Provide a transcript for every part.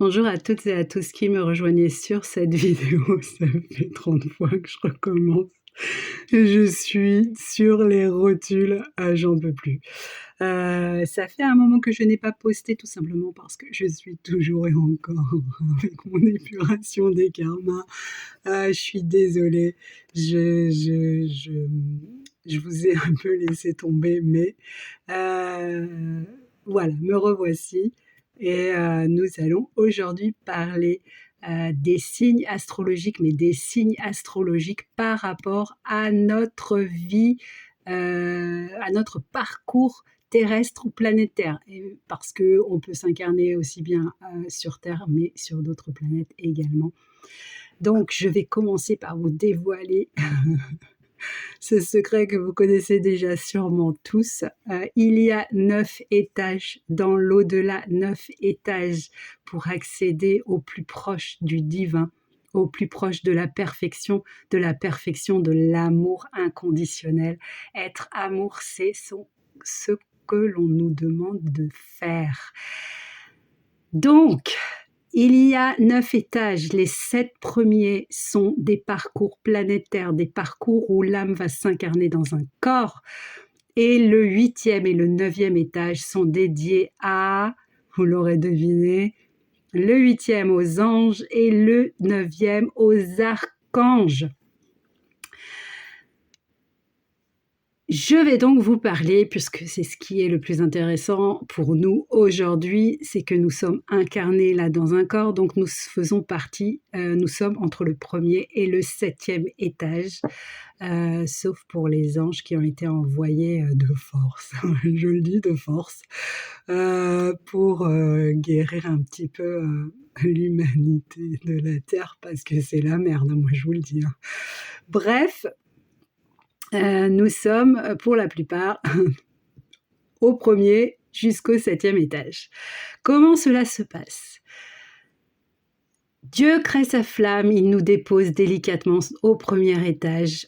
Bonjour à toutes et à tous qui me rejoignez sur cette vidéo. Ça fait 30 fois que je recommence. Je suis sur les rotules, j'en peux plus. Ça fait un moment que je n'ai pas posté tout simplement parce que je suis toujours et encore avec mon épuration des karmas. Je suis désolée, je vous ai un peu laissé tomber, mais voilà, me revoici et nous allons aujourd'hui parler des signes astrologiques, mais des signes astrologiques par rapport à notre vie, à notre parcours terrestre ou planétaire, et parce qu'on peut s'incarner aussi bien sur Terre, mais sur d'autres planètes également. Donc, je vais commencer par vous dévoiler ce secret que vous connaissez déjà sûrement tous. Il y a 9 étages dans l'au-delà, 9 étages pour accéder au plus proche du divin, au plus proche de la perfection de l'amour inconditionnel. Être amour, c'est ce que l'on nous demande de faire. Donc, il y a 9 étages. Les 7 premiers sont des parcours planétaires, des parcours où l'âme va s'incarner dans un corps. Et le 8e et le 9e étage sont dédiés à, vous l'aurez deviné, le 8e aux anges et le 9e aux archanges. Je vais donc vous parler, puisque c'est ce qui est le plus intéressant pour nous aujourd'hui, c'est que nous sommes incarnés là dans un corps, donc nous faisons partie, nous sommes entre le 1er et le 7e étage, sauf pour les anges qui ont été envoyés de force, je le dis de force, pour guérir un petit peu l'humanité de la Terre, parce que c'est la merde, moi je vous le dis. Bref, nous sommes pour la plupart au 1er jusqu'au 7e étage. Comment cela se passe ? Dieu crée sa flamme, il nous dépose délicatement au 1er étage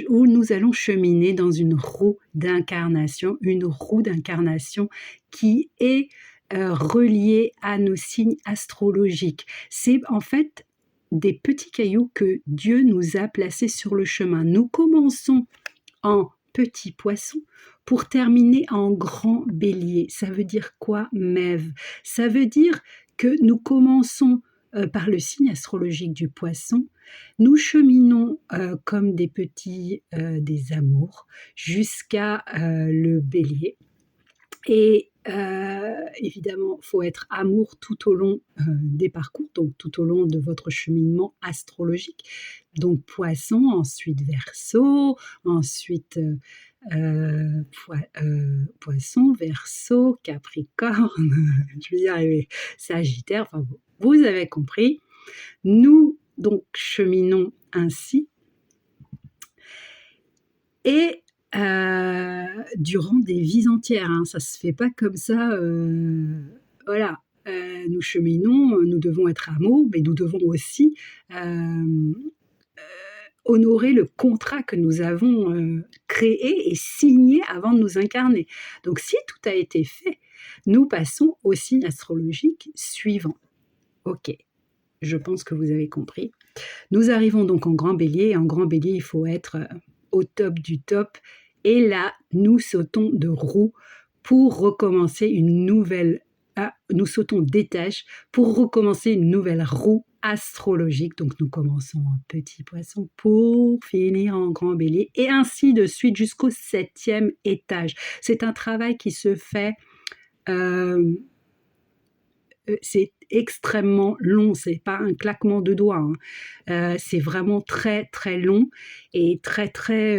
où nous allons cheminer dans une roue d'incarnation qui est reliée à nos signes astrologiques. C'est en fait des petits cailloux que Dieu nous a placés sur le chemin. Nous commençons en petit poisson pour terminer en grand bélier. Ça veut dire quoi, Mève ? Ça veut dire que nous commençons par le signe astrologique du poisson, nous cheminons comme des petits des amours jusqu'à le bélier. Et évidemment, il faut être amour tout au long des parcours, donc tout au long de votre cheminement astrologique. Donc Poisson, ensuite Verseau, ensuite Poisson, Verseau, Capricorne, je vais y arriver, Sagittaire, enfin vous avez compris. Nous donc cheminons ainsi et durant des vies entières, ça se fait pas comme ça, voilà. Nous cheminons, nous devons être amour, mais nous devons aussi honorer le contrat que nous avons créé et signé avant de nous incarner. Donc si tout a été fait, nous passons au signe astrologique suivant. Ok, je pense que vous avez compris. Nous arrivons donc en grand bélier, et en grand bélier, il faut être au top du top. Et là, nous sautons de roue pour recommencer une nouvelle... nous sautons d'étage pour recommencer une nouvelle roue astrologique. Donc, nous commençons en petit poisson pour finir en grand bélier et ainsi de suite jusqu'au 7e étage. C'est un travail qui se fait... c'est extrêmement long, c'est pas un claquement de doigts, c'est vraiment très très long et très très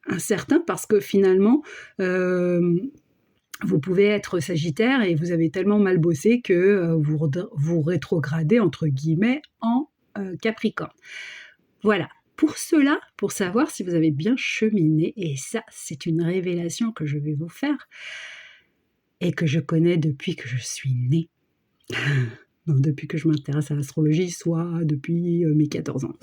incertain parce que finalement vous pouvez être Sagittaire et vous avez tellement mal bossé que vous rétrogradez entre guillemets en Capricorne. Voilà. Pour cela, pour savoir si vous avez bien cheminé, et ça c'est une révélation que je vais vous faire, et que je connais depuis que je suis née. Non, depuis que je m'intéresse à l'astrologie, soit depuis mes 14 ans.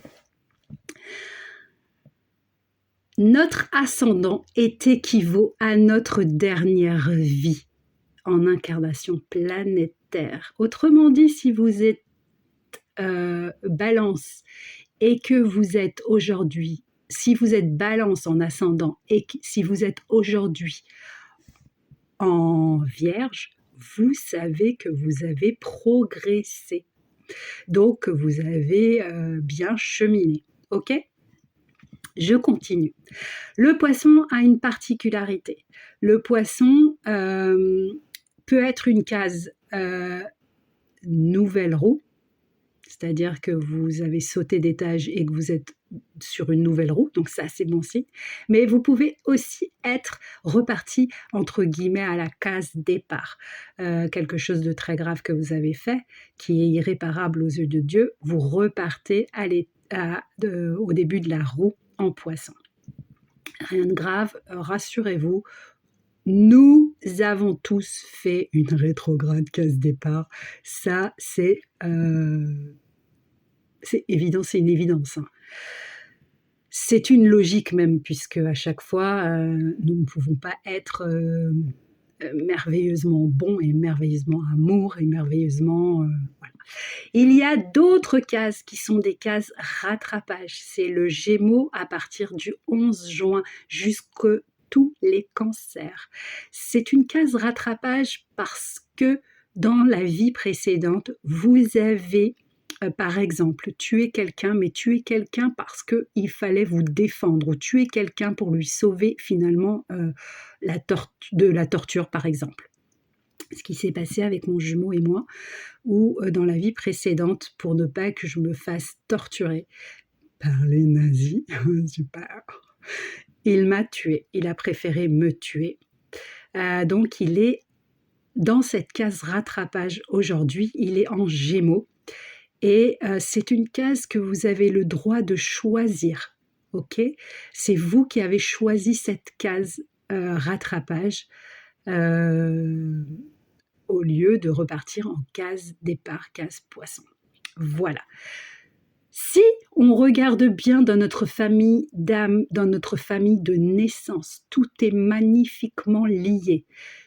Notre ascendant est équivaut à notre dernière vie. en incarnation planétaire. Autrement dit, si vous êtes Balance et que vous êtes aujourd'hui, si vous êtes Balance en ascendant et si vous êtes aujourd'hui en Vierge, vous savez que vous avez progressé. Donc, vous avez bien cheminé. OK ? Je continue. Le poisson a une particularité. Le poisson peut être une case nouvelle roue, c'est-à-dire que vous avez sauté d'étage et que vous êtes sur une nouvelle roue, donc ça c'est bon signe. Mais vous pouvez aussi être reparti entre guillemets à la case départ. Quelque chose de très grave que vous avez fait, qui est irréparable aux yeux de Dieu, vous repartez au début de la roue en poisson. Rien de grave, rassurez-vous, nous avons tous fait une rétrograde case départ. Ça, c'est évident, c'est une évidence. Hein. C'est une logique même, puisque à chaque fois, nous ne pouvons pas être merveilleusement bons et merveilleusement amour et merveilleusement... voilà. Il y a d'autres cases qui sont des cases rattrapage. C'est le Gémeaux à partir du 11 juin jusqu'à tous les cancers. C'est une case rattrapage parce que dans la vie précédente, vous avez par exemple, tuer quelqu'un, mais tuer quelqu'un parce qu'il fallait vous défendre, ou tuer quelqu'un pour lui sauver finalement de la torture, par exemple. Ce qui s'est passé avec mon jumeau et moi, ou dans la vie précédente, pour ne pas que je me fasse torturer par les nazis, super. Il m'a tué, il a préféré me tuer. Donc il est dans cette case rattrapage aujourd'hui, il est en Gémeaux. Et c'est une case que vous avez le droit de choisir, ok ? C'est vous qui avez choisi cette case rattrapage au lieu de repartir en case départ, case poisson. Voilà. Si on regarde bien dans notre famille d'âme, dans notre famille de naissance, tout est magnifiquement lié.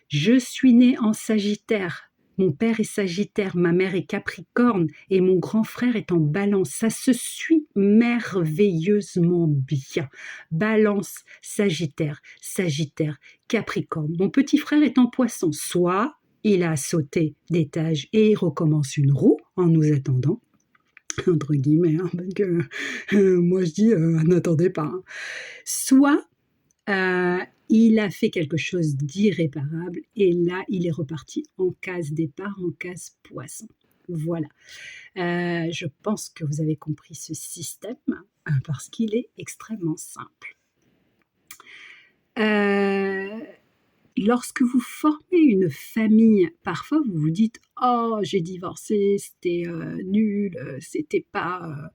Je suis née en Sagittaire. Mon père est Sagittaire, ma mère est Capricorne et mon grand frère est en Balance. Ça se suit merveilleusement bien. Balance, Sagittaire, Sagittaire, Capricorne. Mon petit frère est en Poisson. Soit il a sauté d'étage et il recommence une roue en nous attendant, entre guillemets, hein, parce que moi je dis n'attendez pas. Hein. Soit il a fait quelque chose d'irréparable et là, il est reparti en case départ, en case poisson. Voilà. Je pense que vous avez compris ce système parce qu'il est extrêmement simple. Lorsque vous formez une famille, parfois vous vous dites « Oh, j'ai divorcé, c'était nul, c'était pas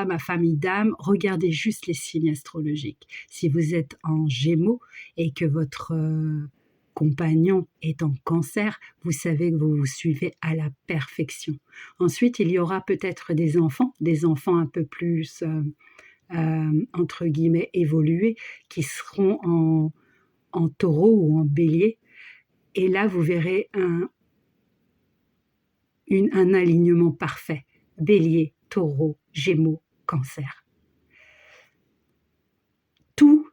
ma famille d'âme. » Regardez juste les signes astrologiques. Si vous êtes en Gémeaux et que votre compagnon est en Cancer, vous savez que vous vous suivez à la perfection. Ensuite, il y aura peut-être des enfants un peu plus, entre guillemets, évolués, qui seront en taureau ou en bélier, et là vous verrez un alignement parfait, bélier, taureau, gémeaux, cancer. Tout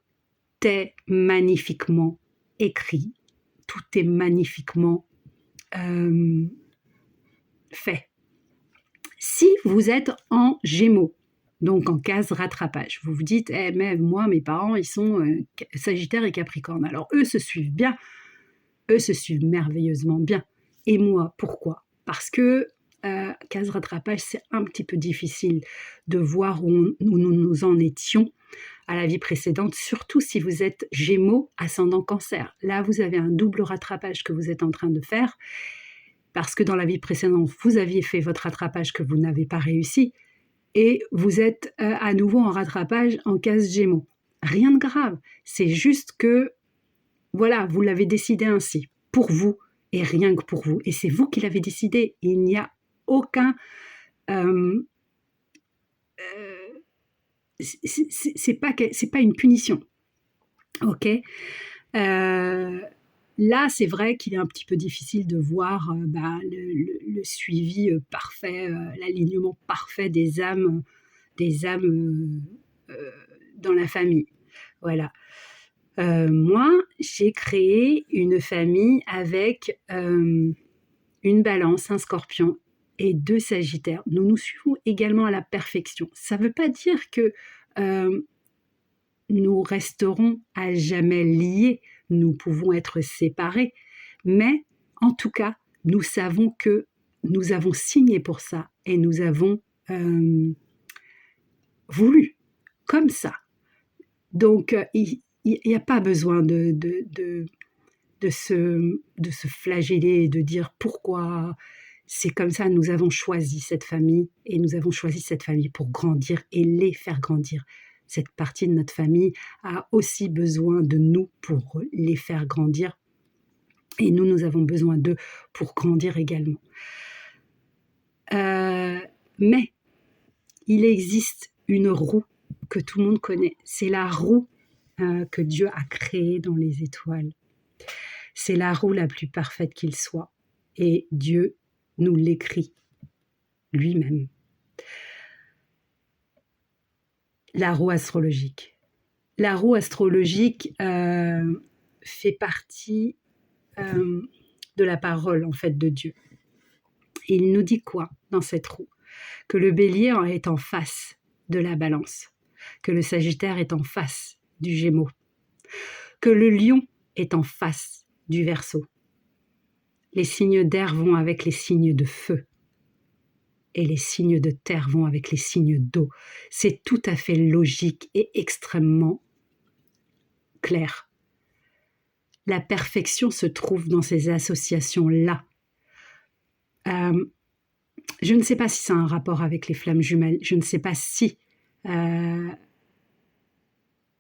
est magnifiquement écrit, tout est magnifiquement fait. Si vous êtes en gémeaux, donc en case rattrapage, vous vous dites mais moi mes parents ils sont Sagittaire et Capricorne, alors eux se suivent bien, eux se suivent merveilleusement bien, et moi pourquoi ? Parce que case rattrapage c'est un petit peu difficile de voir où nous en étions à la vie précédente, surtout si vous êtes Gémeaux ascendant Cancer. Là vous avez un double rattrapage que vous êtes en train de faire, parce que dans la vie précédente vous aviez fait votre rattrapage que vous n'avez pas réussi, et vous êtes à nouveau en rattrapage en case Gémeaux. Rien de grave, c'est juste que, voilà, vous l'avez décidé ainsi, pour vous, et rien que pour vous. Et c'est vous qui l'avez décidé. Il n'y a aucun... c'est pas une punition. Ok ? là, c'est vrai qu'il est un petit peu difficile de voir le suivi parfait, l'alignement parfait des âmes dans la famille. Voilà. Moi, j'ai créé une famille avec une balance, un scorpion et 2 sagittaires. Nous nous suivons également à la perfection. Ça ne veut pas dire que nous resterons à jamais liés, nous pouvons être séparés, mais en tout cas, nous savons que nous avons signé pour ça et nous avons voulu comme ça. Donc, il n'y a pas besoin de se flageller et de dire pourquoi c'est comme ça. Nous avons choisi cette famille et nous avons choisi cette famille pour grandir et les faire grandir. Cette partie de notre famille a aussi besoin de nous pour les faire grandir et nous avons besoin d'eux pour grandir également. Mais il existe une roue que tout le monde connaît. C'est la roue que Dieu a créée dans les étoiles. C'est la roue la plus parfaite qu'il soit. Et Dieu nous l'écrit lui-même. La roue astrologique. La roue astrologique fait partie de la parole en fait de Dieu. Et il nous dit quoi dans cette roue? Que le bélier est en face de la balance, que le sagittaire est en face du gémeaux, que le lion est en face du verseau. Les signes d'air vont avec les signes de feu et les signes de terre vont avec les signes d'eau. C'est tout à fait logique et extrêmement clair. La perfection se trouve dans ces associations-là. Je ne sais pas si ça a un rapport avec les flammes jumelles. Je ne sais pas si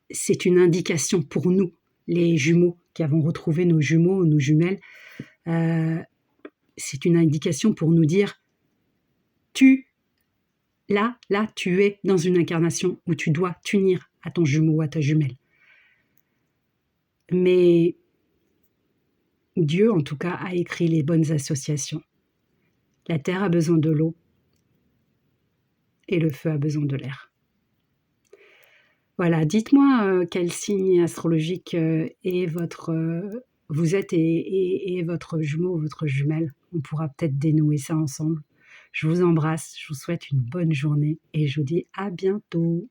c'est une indication pour nous, les jumeaux, qui avons retrouvé nos jumeaux, nos jumelles. C'est une indication pour nous dire là, tu es dans une incarnation où tu dois t'unir à ton jumeau ou à ta jumelle. Mais Dieu, en tout cas, a écrit les bonnes associations. La terre a besoin de l'eau et le feu a besoin de l'air. Voilà, dites-moi quel signe astrologique est vous êtes et votre jumeau ou votre jumelle. On pourra peut-être dénouer ça ensemble. Je vous embrasse, je vous souhaite une bonne journée et je vous dis à bientôt.